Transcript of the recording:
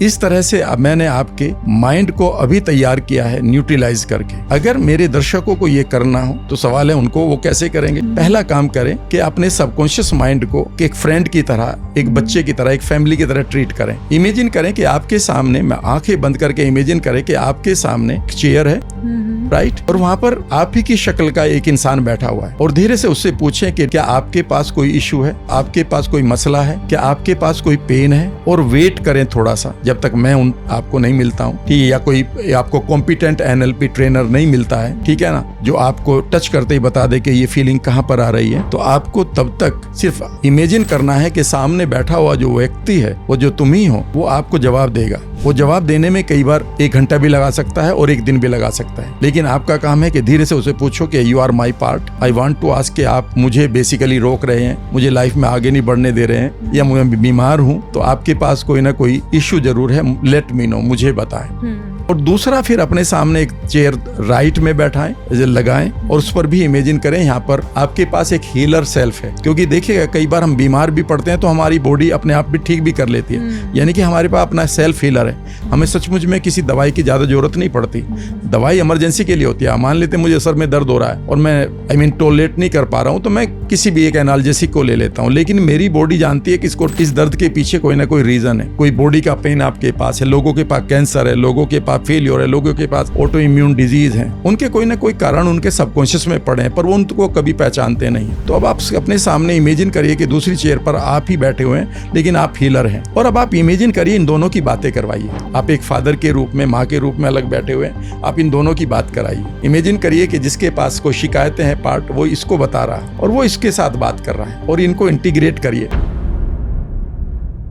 इस तरह से अब मैंने आपके माइंड को अभी तैयार किया है न्यूट्रलाइज करके। अगर मेरे दर्शकों को ये करना हो तो सवाल है उनको वो कैसे करेंगे। पहला काम करें कि अपने सबकॉन्शियस माइंड को एक फ्रेंड की तरह, एक बच्चे की तरह, एक फैमिली की तरह ट्रीट करें। इमेजिन करें कि आपके सामने, मैं आंखें बंद करके इमेजिन करें कि आपके सामने एक चेयर है, राइट, और वहां पर आप ही की शक्ल का एक इंसान बैठा हुआ है, और धीरे से उससे पूछें कि क्या आपके पास कोई इशू है, आपके पास कोई मसला है, क्या आपके पास कोई पेन है, और वेट करें थोड़ा सा जब तक मैं आपको नहीं मिलता हूँ, ठीक है, या कोई आपको कॉम्पिटेंट एनएलपी ट्रेनर नहीं मिलता है, ठीक है ना, जो आपको टच करते ही बता दे कि ये फीलिंग कहाँ पर आ रही है। तो आपको तब तक सिर्फ इमेजिन करना है कि सामने बैठा हुआ जो व्यक्ति है, वो जो तुम ही हो, वो आपको जवाब देगा। वो जवाब देने में कई बार 1 घंटा भी लगा सकता है और 1 दिन भी लगा सकता है, लेकिन आपका काम है कि धीरे से उसे पूछो कि you are my part, I want to ask, कि आप मुझे बेसिकली रोक रहे हैं, मुझे लाइफ में आगे नहीं बढ़ने दे रहे हैं, या मैं बीमार हूँ, तो आपके पास कोई ना कोई इश्यू जरूर है, लेट मी नो, मुझे बताएं। और दूसरा, फिर अपने सामने एक चेयर राइट में बैठाएं, लगाएं, और उस पर भी इमेजिन करें यहाँ पर आपके पास एक हीलर सेल्फ है। क्योंकि देखिएगा कई बार हम बीमार भी पड़ते हैं तो हमारी बॉडी अपने आप भी ठीक भी कर लेती है, यानी कि हमारे पास अपना सेल्फ हीलर है। हमें सचमुच में किसी दवाई की ज्यादा जरूरत नहीं पड़ती। दवाई इमरजेंसी के लिए होती है। मान लेते मुझे सर में दर्द हो रहा है और मैं टॉयलेट नहीं कर पा रहा हूँ, तो मैं किसी भी एक एनाल्जेसिक को ले लेता हूँ, लेकिन मेरी बॉडी जानती है कि इस दर्द के पीछे कोई ना कोई रीजन है। कोई बॉडी का पेन आपके पास है, लोगों के पास कैंसर है, लोगों के पास फेलियर है, लोगों के पास ऑटो इम्यून डिजीज है, उनके कोई ना कोई कारण उनके सबकॉन्शियस में पड़े हैं, पर वो उनको कभी पहचानते नहीं। तो अब आप अपने सामने इमेजिन करिए कि दूसरी चेयर पर आप ही बैठे हुए हैं, लेकिन आप हीलर हैं, और अब आप इमेजिन करिए इन दोनों की बातें करवाइए। आप एक फादर के रूप में, माँ के रूप में अलग बैठे हुए हैं, आप इन दोनों की बात कराइए। इमेजिन करिए कि जिसके पास कोई शिकायतें हैं पार्ट, वो इसको बता रहा है और वो इसके साथ बात कर रहा है, और इनको इंटीग्रेट करिए।